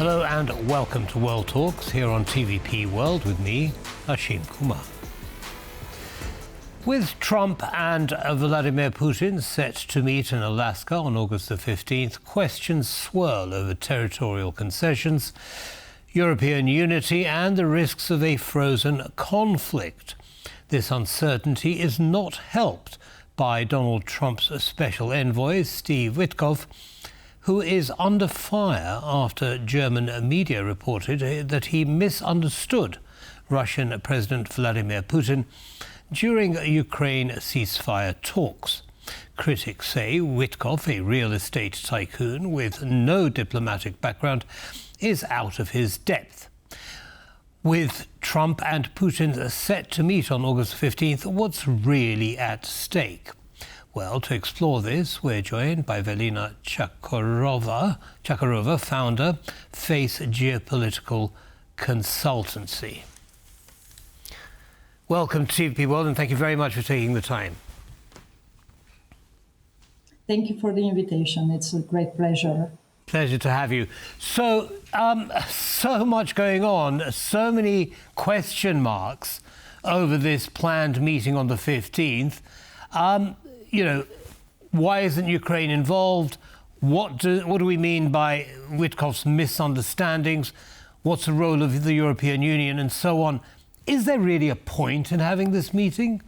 Hello and welcome to World Talks here on TVP World with me, Ashim Kumar. With Trump and Vladimir Putin set to meet in Alaska on August the 15th, questions swirl over territorial concessions, European unity and the risks of a frozen conflict. This uncertainty is not helped by Donald Trump's special envoy, Steve Witkoff, who is under fire after German media reported that he misunderstood Russian President Vladimir Putin during Ukraine ceasefire talks. Critics say Witkoff, a real estate tycoon with no diplomatic background, is out of his depth. With Trump and Putin set to meet on August 15th, what's really at stake? Well, to explore this, we're joined by Velina Tchakarova, founder, Face Geopolitical Consultancy. Welcome to TVP World, and thank you very much for taking the time. Thank you for the invitation. It's a great pleasure. Pleasure to have you. So, so much going on, so many question marks over this planned meeting on the 15th. Why isn't Ukraine involved? What do we mean by Witkoff's misunderstandings? What's the role of the European Union and so on? Is there really a point in having this meeting?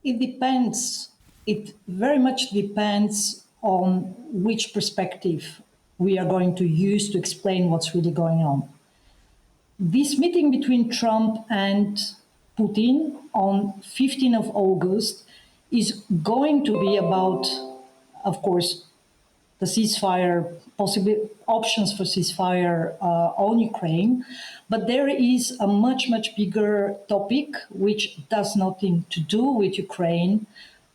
It depends. It very much depends on which perspective we are going to use to explain what's really going on. This meeting between Trump and Putin on 15th of August is going to be about, of course, the ceasefire, possible options for ceasefire on Ukraine. But there is a much, much bigger topic which does nothing to do with Ukraine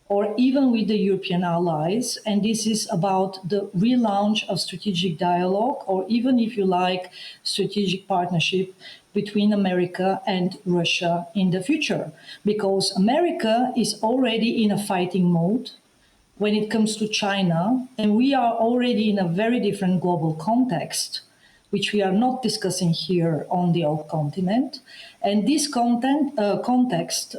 or even with the European allies. And this is about the relaunch of strategic dialogue, or even, if you like, strategic partnership between America and Russia in the future. Because America is already in a fighting mode when it comes to China, and we are already in a very different global context, which we are not discussing here on the old continent. And this context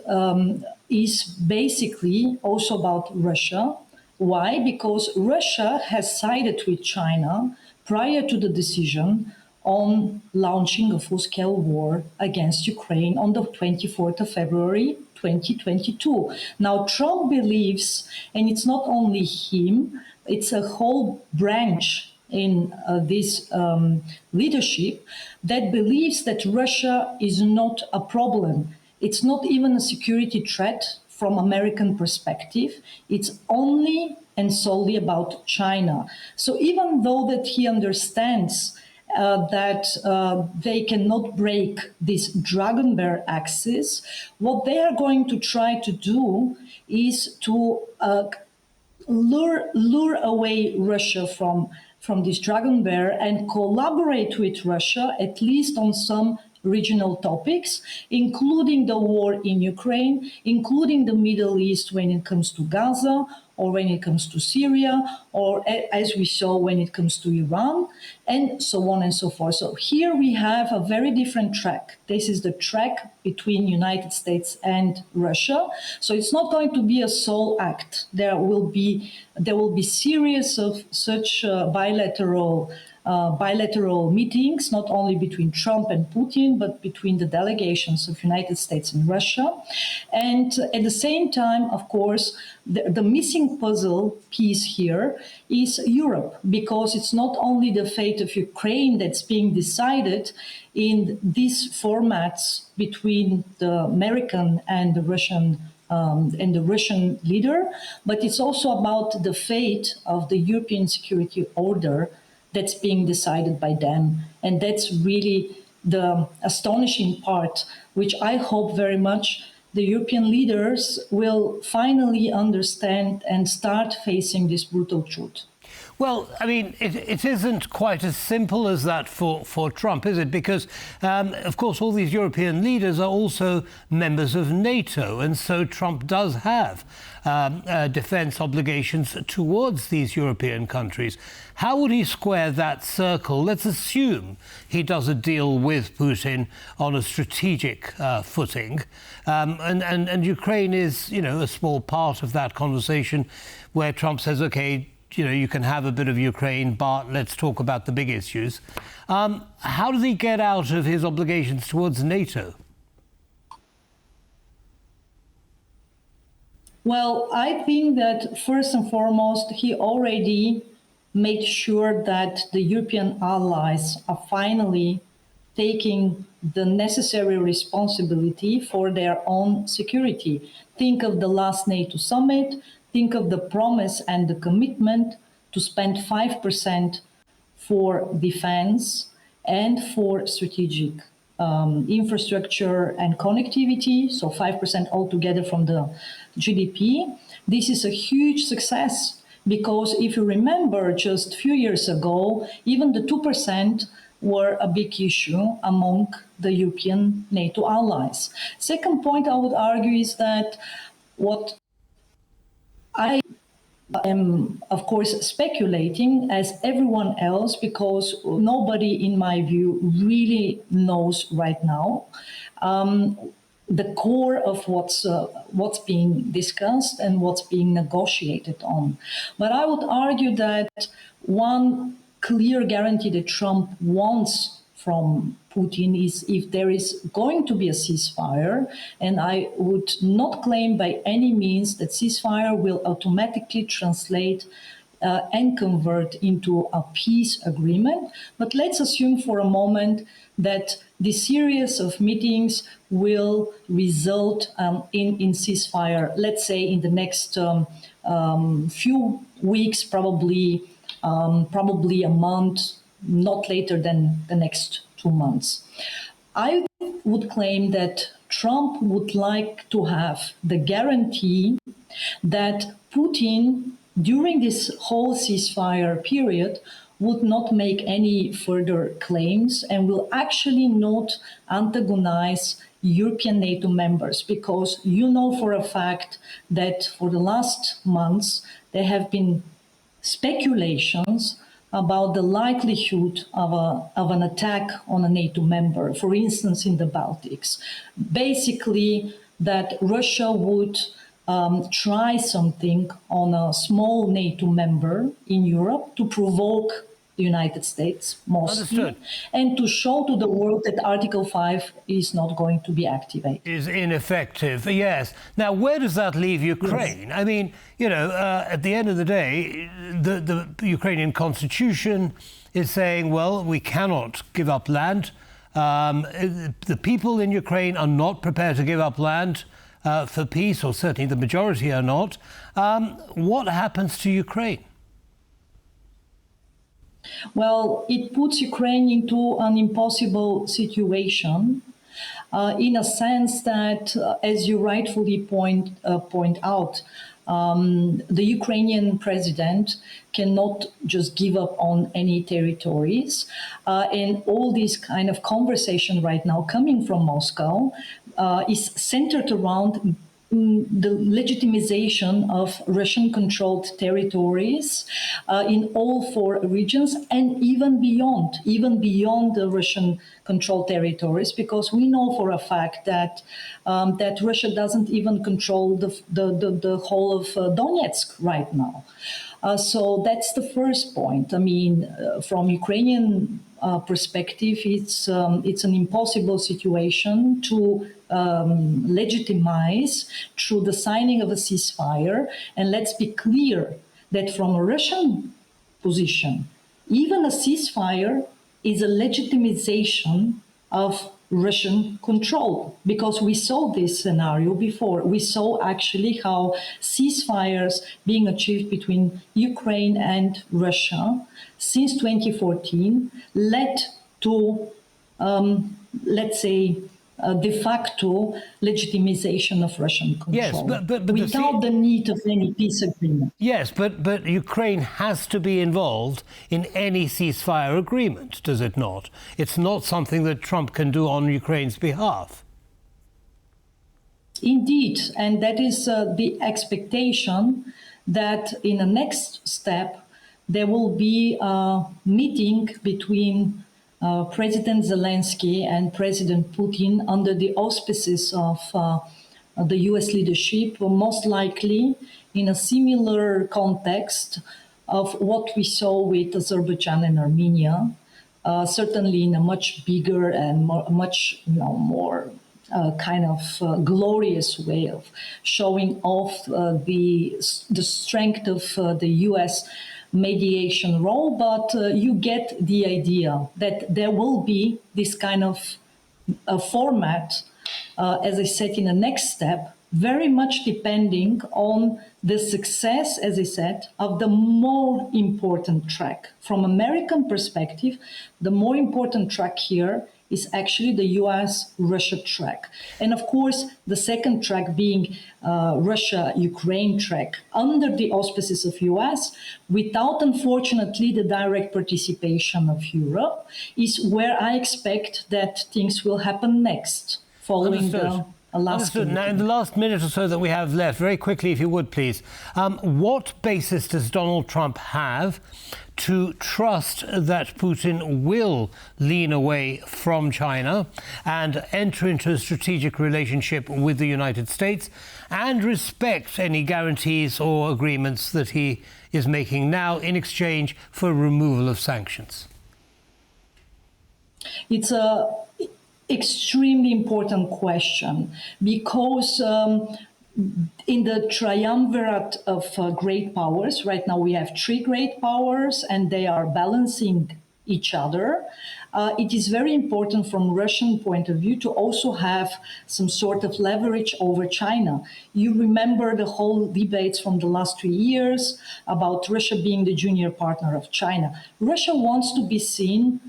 is basically also about Russia. Why? Because Russia has sided with China prior to the decision on launching a full-scale war against Ukraine on the 24th of February 2022. Now, Trump believes, and it's not only him, it's a whole branch in this leadership that believes that Russia is not a problem. It's not even a security threat from American perspective. It's only and solely about China. So even though that he understands that they cannot break this dragon bear axis, what they are going to try to do is to lure away Russia from this dragon bear and collaborate with Russia, at least on some regional topics, including the war in Ukraine, including the Middle East when it comes to Gaza, or when it comes to Syria, or as we saw when it comes to Iran, and so on and so forth. So here we have a very different track. This is the track between United States and Russia. So it's not going to be a sole act. There will be series of such bilateral meetings, not only between Trump and Putin, but between the delegations of United States and Russia. And at the same time, of course, the missing puzzle piece here is Europe, because it's not only the fate of Ukraine that's being decided in these formats between the American and the Russian leader, but it's also about the fate of the European security order that's being decided by them. And that's really the astonishing part, which I hope very much the European leaders will finally understand and start facing this brutal truth. Well, I mean, it isn't quite as simple as that for Trump, is it? Because, of course, all these European leaders are also members of NATO, and so Trump does have defence obligations towards these European countries. How would he square that circle? Let's assume he does a deal with Putin on a strategic footing, and Ukraine is, a small part of that conversation, where Trump says, OK, you can have a bit of Ukraine, but let's talk about the big issues. How does he get out of his obligations towards NATO? Well, I think that first and foremost, he already made sure that the European allies are finally taking the necessary responsibility for their own security. Think of the last NATO summit. Think of the promise and the commitment to spend 5% for defense and for strategic infrastructure and connectivity, so 5% altogether from the GDP. This is a huge success because if you remember just a few years ago, even the 2% were a big issue among the European NATO allies. Second point I would argue is that what I am, of course, speculating as everyone else because nobody, in my view, really knows right now the core of what's being discussed and what's being negotiated on. But I would argue that one clear guarantee that Trump wants from Putin is if there is going to be a ceasefire, and I would not claim by any means that ceasefire will automatically translate and convert into a peace agreement. But let's assume for a moment that this series of meetings will result in ceasefire, let's say in the next few weeks, probably a month, not later than the next 2 months. I would claim that Trump would like to have the guarantee that Putin, during this whole ceasefire period, would not make any further claims and will actually not antagonize European NATO members, because you know for a fact that for the last months there have been speculations about the likelihood of an attack on a NATO member, for instance, in the Baltics. Basically, that Russia would try something on a small NATO member in Europe to provoke the United States, mostly, Understood. and to show to the world that Article 5 is not going to be activated. Is ineffective, yes. Now, where does that leave Ukraine? Yes. I mean, at the end of the day, the Ukrainian constitution is saying, well, we cannot give up land. The people in Ukraine are not prepared to give up land for peace, or certainly the majority are not. What happens to Ukraine? Well, it puts Ukraine into an impossible situation in a sense that, as you rightfully point out, the Ukrainian president cannot just give up on any territories. And all this kind of conversation right now coming from Moscow is centered around the legitimization of Russian-controlled territories in all four regions, and even beyond the Russian-controlled territories, because we know for a fact that that Russia doesn't even control the whole of Donetsk right now. So that's the first point. I mean, from Ukrainian perspective, it's an impossible situation to legitimize through the signing of a ceasefire. And let's be clear that from a Russian position, even a ceasefire is a legitimization of Russian control, because we saw this scenario before. We saw actually how ceasefires being achieved between Ukraine and Russia since 2014 led to, let's say, de facto legitimization of Russian control. Yes, but without the need of any peace agreement. Yes, but Ukraine has to be involved in any ceasefire agreement, does it not? It's not something that Trump can do on Ukraine's behalf. Indeed, and that is the expectation that in the next step there will be a meeting between President Zelensky and President Putin under the auspices of the US leadership, most likely in a similar context of what we saw with Azerbaijan and Armenia, certainly in a much bigger and much more kind of glorious way of showing off the strength of the US mediation role, but you get the idea that there will be this kind of format, as I said, in the next step, very much depending on the success, as I said, of the more important track. From American perspective, the more important track here is actually the US-Russia track. And of course, the second track being Russia-Ukraine track under the auspices of US, without, unfortunately, the direct participation of Europe, is where I expect that things will happen next, following the Understood. Now, in the last minute or so that we have left, very quickly, if you would, please, what basis does Donald Trump have to trust that Putin will lean away from China and enter into a strategic relationship with the United States and respect any guarantees or agreements that he is making now in exchange for removal of sanctions? It's a extremely important question because in the triumvirate of great powers, right now we have three great powers and they are balancing each other. It is very important from Russian point of view to also have some sort of leverage over China. You remember the whole debates from the last 3 years about Russia being the junior partner of China. Russia wants to be seen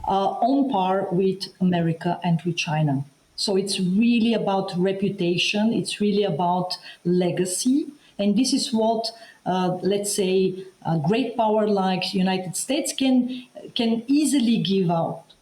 on par with America and with China. So it's really about reputation, it's really about legacy. And this is what, let's say, a great power like the United States can easily give out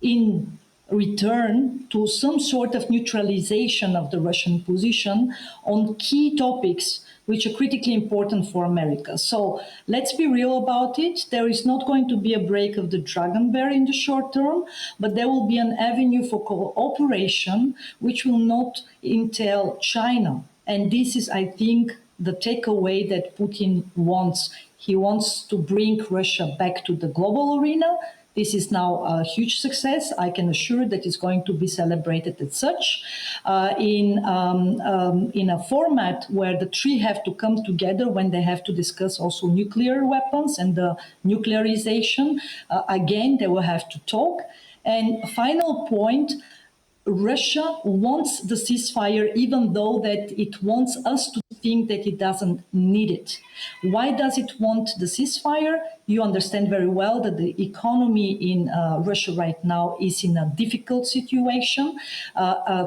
in return to some sort of neutralization of the Russian position on key topics which are critically important for America. So let's be real about it. There is not going to be a break of the dragon bear in the short term, but there will be an avenue for cooperation which will not entail China. And this is, I think, the takeaway that Putin wants. He wants to bring Russia back to the global arena. This is now a huge success. I can assure that it's going to be celebrated as such in a format where the three have to come together when they have to discuss also nuclear weapons and the nuclearization. Again, they will have to talk. And final point, Russia wants the ceasefire, even though that it wants us to think that it doesn't need it. Why does it want the ceasefire? You understand very well that the economy in Russia right now is in a difficult situation.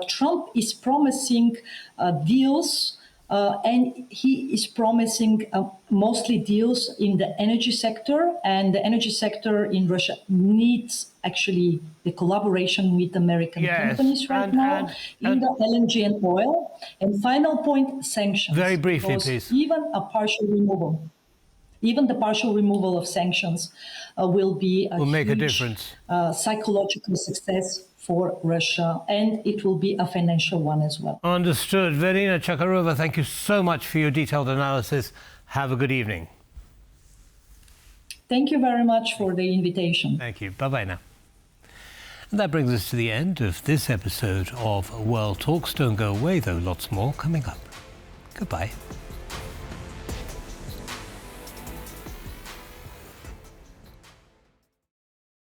Trump is promising deals, and he is promising mostly deals in the energy sector, and the energy sector in Russia needs actually the collaboration with American companies right now in the LNG and oil. And final point, sanctions. Very briefly, please. Even the partial removal of sanctions will be a make a huge difference. Psychological success for Russia, and it will be a financial one as well. Understood. Velina Tchakarova, thank you so much for your detailed analysis. Have a good evening. Thank you very much for the invitation. Thank you. Bye-bye now. And that brings us to the end of this episode of World Talks. Don't go away, though. Lots more coming up. Goodbye.